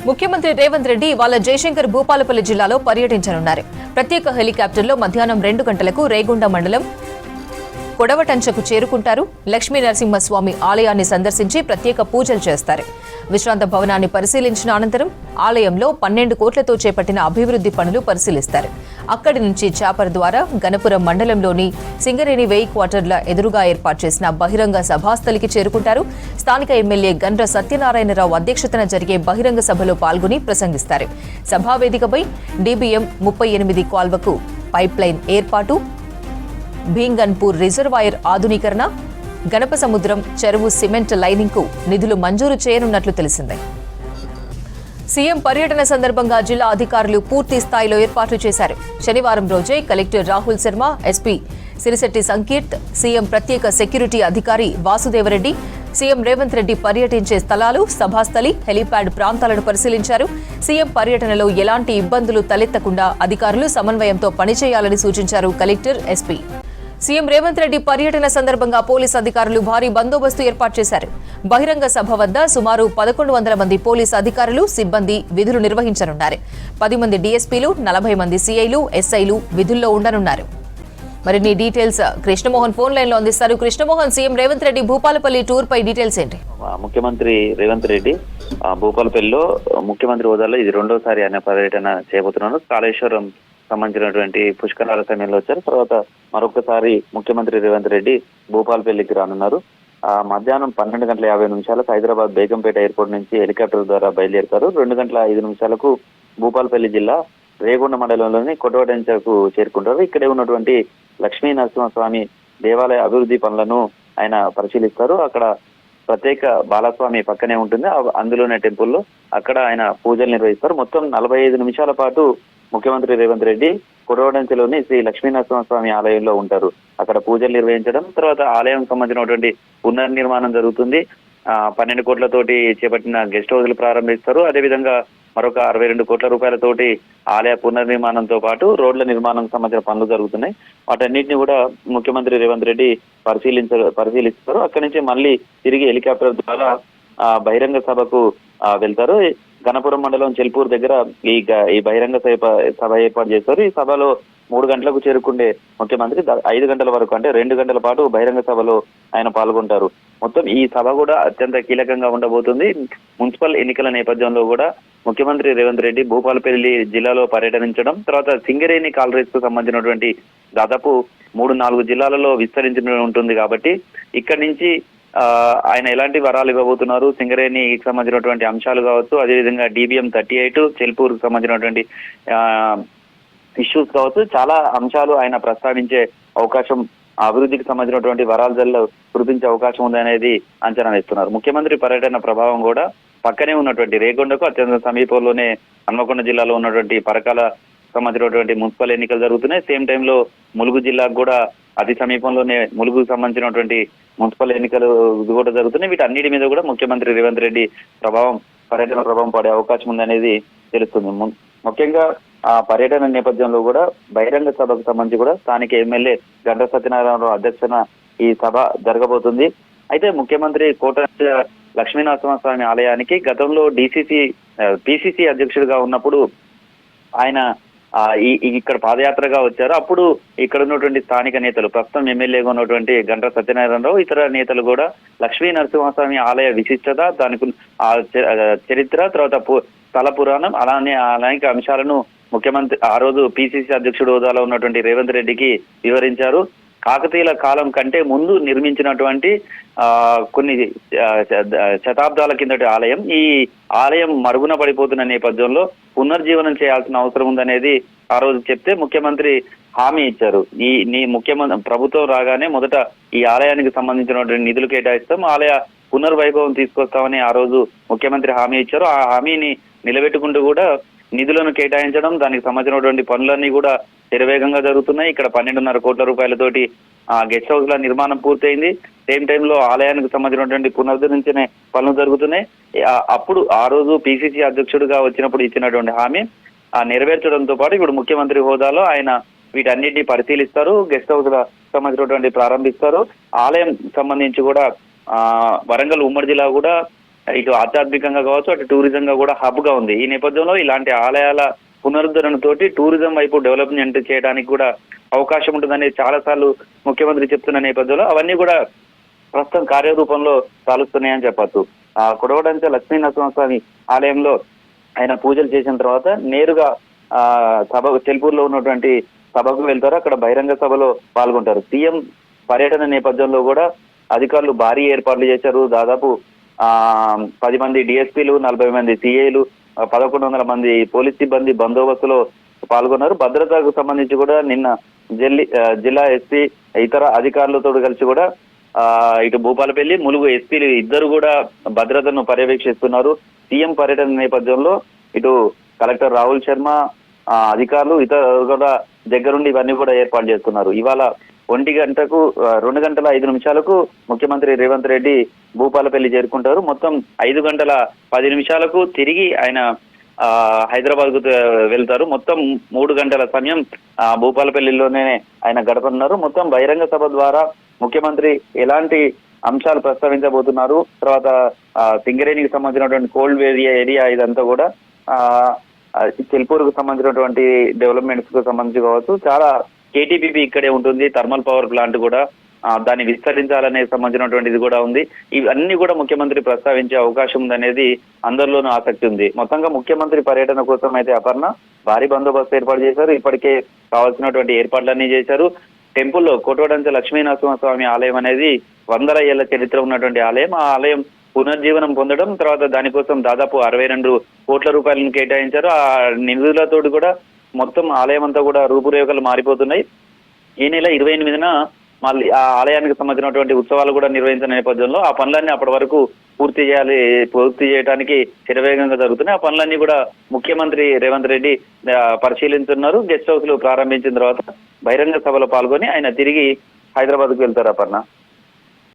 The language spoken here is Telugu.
ముఖ్యమంత్రి రేవంత్ రెడ్డి ఇవాళ జయశంకర్ భూపాలపల్లి జిల్లాలో పర్యటించనున్నారు. ప్రత్యేక హెలికాప్టర్లో మధ్యాహ్నం 2 గంటలకు రేగొండ మండలం కొడవటంచకు చేరుకుంటారు. లక్ష్మీ నరసింహస్వామి ఆలయాన్ని సందర్శించి ప్రత్యేక పూజలు చేస్తారు. విశ్రాంత భవనాన్ని పరిశీలించిన అనంతరం ఆలయంలో 12 కోట్లతో చేపట్టిన అభివృద్ధి పనులు పరిశీలిస్తారు. అక్కడి నుంచి చాపర్ ద్వారా గణపురం మండలంలోని సింగరేణి వేయి క్వార్టర్ల ఎదురుగా ఏర్పాటు చేసిన బహిరంగ సభాస్థలికి చేరుకుంటారు. స్థానిక ఎమ్మెల్యే గండ్ర సత్యనారాయణరావు అధ్యక్షతన జరిగే బహిరంగ సభలో పాల్గొని ప్రసంగిస్తారు. సభావేదికపై DBM 38 కాల్వకు పైప్లైన్ ఏర్పాటు, భీంగన్పూర్ రిజర్వాయర్ ఆధునీకరణ, గణపసముద్రం చెరువు సిమెంట్ లైనింగ్ కు నిధులు మంజూరు చేయనున్నట్లు తెలిసింది. సీఎం పర్యటన సందర్భంగా జిల్లా అధికారులు పూర్తి స్థాయిలో ఏర్పాట్లు చేశారు. శనివారం రోజే collector Rahul Sharma, SP Sirisetti Sankeerth, CM ప్రత్యేక సెక్యూరిటీ అధికారి వాసుదేవరెడ్డి, సీఎం రేవంత్ రెడ్డి పర్యటించే స్థలాలు, సభాస్థలి, హెలీప్యాడ్ ప్రాంతాలను పరిశీలించారు. సీఎం పర్యటనలో ఎలాంటి ఇబ్బందులు తలెత్తకుండా అధికారులు సమన్వయంతో పనిచేయాలని సూచించారు collector, SP. CM Revanth Reddy పర్యటన సందర్భంగా పోలీసు అధికారులు భారీ బందోబస్తు ఏర్పాటు చేశారు. బహిరంగ సభ వద్ద సుమారు 1100 మంది పోలీసు అధికారులు, సిబ్బంది విధులు నిర్వహించనున్నారు. 10 మంది డీఎస్పీలు, 40 మంది సీఐలు, ఎస్ఐలు విధుల్లో ఉండనున్నారు. మరిన్ని డీటెయిల్స్ కృష్ణమోహన్ ఫోన్ లైన్ లో అందిస్తారు. కృష్ణమోహన్, సీఎం రేవంత్ రెడ్డి భూపాలపల్లి టూర్ పై డీటెయిల్స్ ఏంటి? ముఖ్యమంత్రి రేవంత్ రెడ్డి భూపాలపల్లిలో ముఖ్యమంత్రి హోదాలో ఇది రెండోసారి ఆయన పర్యటన చేయబోతున్నారు. కాళేశ్వరం సంబంధించినటువంటి పుష్కరాల సమయంలో వచ్చారు. తర్వాత మరొకసారి ముఖ్యమంత్రి రేవంత్ రెడ్డి భూపాలపల్లికి రానున్నారు. మధ్యాహ్నం 12:50 హైదరాబాద్ బేగంపేట ఎయిర్పోర్ట్ నుంచి హెలికాప్టర్ ద్వారా బయలుదేరుతారు. 2:05 భూపాలపల్లి జిల్లా రేగొండ మండలంలోని కొట్టవటంచకు చేరుకుంటారు. ఇక్కడే ఉన్నటువంటి లక్ష్మీ నరసింహస్వామి దేవాలయ అభివృద్ధి పనులను ఆయన పరిశీలిస్తారు. అక్కడ ప్రత్యేక బాలస్వామి పక్కనే ఉంటుంది, అందులోనే టెంపుల్లో అక్కడ ఆయన పూజలు నిర్వహిస్తారు. మొత్తం 45 నిమిషాల పాటు ముఖ్యమంత్రి రేవంత్ రెడ్డి కొడవడంచలోని శ్రీ లక్ష్మీనరసింహస్వామి ఆలయంలో ఉంటారు. అక్కడ పూజలు నిర్వహించడం, తర్వాత ఆలయం సంబంధించినటువంటి పునర్నిర్మాణం జరుగుతుంది. 12 కోట్లతోటి చేపట్టిన గెస్ట్ హౌస్లు ప్రారంభిస్తారు. అదేవిధంగా మరొక 62 కోట్ల రూపాయలతోటి ఆలయ పునర్నిర్మాణంతో పాటు రోడ్ల నిర్మాణం సంబంధించిన పనులు జరుగుతున్నాయి. వాటన్నిటిని కూడా ముఖ్యమంత్రి రేవంత్ రెడ్డి పరిశీలిస్తారు. అక్కడి నుంచి మళ్ళీ తిరిగి హెలికాప్టర్ ద్వారా బహిరంగ సభకు వెళ్తారు. గణపురం మండలం చెల్పూర్ దగ్గర ఈ బహిరంగ సభ ఏర్పాటు చేస్తారు. ఈ సభలో 3 గంటలకు చేరుకుండే ముఖ్యమంత్రి 5 గంటల వరకు, అంటే 2 గంటల పాటు బహిరంగ సభలో ఆయన పాల్గొంటారు. మొత్తం ఈ సభ కూడా అత్యంత కీలకంగా ఉండబోతుంది. మున్సిపల్ ఎన్నికల నేపథ్యంలో కూడా ముఖ్యమంత్రి రేవంత్ రెడ్డి భూపాలపల్లి జిల్లాలో పర్యటించడం, తర్వాత సింగరేణి కాలరీస్ కు సంబంధించినటువంటి దాదాపు 3-4 జిల్లాలలో విస్తరించి ఉంటుంది. కాబట్టి ఇక్కడి నుంచి ఆయన ఎలాంటి వరాలు ఇవ్వబోతున్నారు, సింగరేణికి సంబంధించినటువంటి అంశాలు కావచ్చు, అదేవిధంగా DBM 38 చెల్పూర్ సంబంధించినటువంటి ఇష్యూస్ కావచ్చు, చాలా అంశాలు ఆయన ప్రస్తావించే అవకాశం, అభివృద్ధికి సంబంధించినటువంటి వరాలు కురిపించే అవకాశం ఉందనేది అంచనా వేస్తున్నారు. ముఖ్యమంత్రి పర్యటన ప్రభావం కూడా పక్కనే ఉన్నటువంటి రేగొండకు అత్యంత సమీపంలోనే హన్మకొండ జిల్లాలో ఉన్నటువంటి పరకాల సంబంధించినటువంటి మున్సిపల్ ఎన్నికలు జరుగుతున్నాయి. సేమ్ టైంలో ములుగు జిల్లాకు కూడా అతి సమీపంలోనే ములుగుకు సంబంధించినటువంటి మున్సిపల్ ఎన్నికలు కూడా జరుగుతున్నాయి. వీటన్నిటి మీద కూడా ముఖ్యమంత్రి రేవంత్ రెడ్డి పర్యటన ప్రభావం పడే అవకాశం ఉందనేది తెలుస్తుంది. ముఖ్యంగా ఆ పర్యటన నేపథ్యంలో కూడా బహిరంగ సభకు సంబంధించి కూడా స్థానిక ఎమ్మెల్యే గండ్ర సత్యనారాయణరావు అధ్యక్షతన ఈ సభ జరగబోతుంది. అయితే ముఖ్యమంత్రి కోట లక్ష్మీనరసింహస్వామి ఆలయానికి గతంలో PCC అధ్యక్షుడిగా ఉన్నప్పుడు ఆయన ఇక్కడ పాదయాత్రగా వచ్చారు. అప్పుడు ఇక్కడ ఉన్నటువంటి స్థానిక నేతలు, ప్రస్తుతం ఎమ్మెల్యేగా ఉన్నటువంటి గండ్ర సత్యనారాయణరావు, ఇతర నేతలు కూడా లక్ష్మీ నరసింహస్వామి ఆలయ విశిష్టత, దానికి చరిత్ర, తర్వాత స్థల పురాణం, అలానే అనేక అంశాలను ముఖ్యమంత్రి ఆ రోజు PCC అధ్యక్షుడు హోదాలో ఉన్నటువంటి రేవంత్ రెడ్డికి వివరించారు. కాకతీయుల కాలం కంటే ముందు నిర్మించినటువంటి కొన్ని శతాబ్దాల కిందటి ఆలయం, ఈ ఆలయం మరుగున పడిపోతున్న నేపథ్యంలో పునర్జీవనం చేయాల్సిన అవసరం ఉందనేది ఆ రోజు చెప్తే ముఖ్యమంత్రి హామీ ఇచ్చారు. ముఖ్యమంత్రి ప్రభుత్వం రాగానే మొదట ఈ ఆలయానికి సంబంధించినటువంటి నిధులు కేటాయిస్తాం, ఆలయ పునర్వైభవం తీసుకొస్తామని ఆ రోజు ముఖ్యమంత్రి హామీ ఇచ్చారు. ఆ హామీని నిలబెట్టుకుంటూ కూడా నిధులను కేటాయించడం, దానికి సంబంధించినటువంటి పనులన్నీ కూడా శరవేగంగా జరుగుతున్నాయి. ఇక్కడ 12.5 కోట్ల రూపాయలతోటి గెస్ట్ హౌస్ల నిర్మాణం పూర్తయింది. సేమ్ టైంలో ఆలయానికి సంబంధించినటువంటి పునరుద్ధరించిన పనులు జరుగుతున్నాయి. అప్పుడు ఆ రోజు PCC అధ్యక్షుడిగా వచ్చినప్పుడు ఇచ్చినటువంటి హామీ నెరవేర్చడంతో పాటు ఇప్పుడు ముఖ్యమంత్రి హోదాలో ఆయన వీటన్నిటిని పరిశీలిస్తారు, గెస్ట్ హౌస్ల సంబంధించినటువంటి ప్రారంభిస్తారు. ఆలయం సంబంధించి కూడా వరంగల్ ఉమ్మడి జిల్లా కూడా ఇటు ఆధ్యాత్మికంగా కావచ్చు, అటు టూరిజంగా కూడా హబ్ గా ఉంది. ఈ నేపథ్యంలో ఇలాంటి ఆలయాల పునరుద్ధరణతోటి టూరిజం వైపు డెవలప్మెంట్ చేయడానికి కూడా అవకాశం ఉంటుందని చాలా సార్లు ముఖ్యమంత్రి చెప్తున్న నేపథ్యంలో అవన్నీ కూడా ప్రస్తుతం కార్యరూపంలో సాలుస్తున్నాయని చెప్పచ్చు. కొడవటంచ లక్ష్మీనరసింహస్వామి ఆలయంలో ఆయన పూజలు చేసిన తర్వాత నేరుగా చెల్పూరులో ఉన్నటువంటి సభకు వెళ్తారు. అక్కడ బహిరంగ సభలో పాల్గొంటారు. సీఎం పర్యటన నేపథ్యంలో కూడా అధికారులు భారీ ఏర్పాట్లు చేశారు. దాదాపు 10 మంది డిఎస్పీలు, 40 మంది సిఐలు, 1100 మంది పోలీస్ సిబ్బంది బందోబస్తులో పాల్గొన్నారు. భద్రతకు సంబంధించి కూడా నిన్న జిల్లా ఎస్పీ ఇతర అధికారులతో కలిసి కూడా ఇటు భూపాలపల్లి, ములుగు ఎస్పీలు ఇద్దరు కూడా భద్రతను పర్యవేక్షిస్తున్నారు. సీఎం పర్యటన నేపథ్యంలో ఇటు కలెక్టర్ రాహుల్ శర్మ, అధికారులు ఇతరులు కూడా దగ్గరుండి ఇవన్నీ కూడా ఏర్పాటు చేస్తున్నారు. ఇవాళ 1 గంటకు 2 గంటల 5 నిమిషాలకు ముఖ్యమంత్రి రేవంత్ రెడ్డి భూపాలపల్లి చేరుకుంటారు. మొత్తం 5 గంటల 10 నిమిషాలకు తిరిగి ఆయన హైదరాబాద్ కు వెళ్తారు. మొత్తం 3 గంటల సమయం భూపాలపల్లిలోనే ఆయన గడపనున్నారు. మొత్తం బహిరంగ సభ ద్వారా ముఖ్యమంత్రి ఎలాంటి అంశాలు ప్రస్తావించబోతున్నారు, తర్వాత సింగరేణికి సంబంధించినటువంటి కోల్డ్ ఏరియా ఇదంతా కూడా చెల్పూరుకు సంబంధించినటువంటి డెవలప్మెంట్స్ కు సంబంధించి కావచ్చు, చాలా కేటీపీపీ ఇక్కడే ఉంటుంది, థర్మల్ పవర్ ప్లాంట్ కూడా దాన్ని విస్తరించాలనే సంబంధించినటువంటిది కూడా ఉంది. ఇవన్నీ కూడా ముఖ్యమంత్రి ప్రస్తావించే అవకాశం ఉందనేది అందరిలోనూ ఆసక్తి ఉంది. మొత్తంగా ముఖ్యమంత్రి పర్యటన కోసం అయితే అపర్ణ భారీ బందోబస్తు ఏర్పాటు చేశారు. ఇప్పటికే కావాల్సినటువంటి ఏర్పాట్లన్నీ చేశారు. టెంపుల్లో కోటవటంచ లక్ష్మీనరసింహస్వామి ఆలయం అనేది 100 ఏళ్ల చరిత్ర ఉన్నటువంటి ఆలయం. ఆ ఆలయం పునర్జీవనం పొందడం, తర్వాత దానికోసం దాదాపు 62 కోట్ల రూపాయలను కేటాయించారు. ఆ నిధులతో కూడా మొత్తం ఆలయం అంతా కూడా రూపురేఖలు మారిపోతున్నాయి. ఈ నెల 28న మళ్ళీ ఆ ఆలయానికి సంబంధించినటువంటి ఉత్సవాలు కూడా నిర్వహించిన నేపథ్యంలో ఆ పనులన్నీ అప్పటి వరకు పూర్తి చేయడానికి శరవేగంగా జరుగుతున్నాయి. ఆ పనులన్నీ కూడా ముఖ్యమంత్రి రేవంత్ రెడ్డి పరిశీలించున్నారు. గెస్ట్ హౌస్ లు ప్రారంభించిన తర్వాత బహిరంగ సభలో పాల్గొని ఆయన తిరిగి హైదరాబాద్ కు వెళ్తారు. అపర్ణ.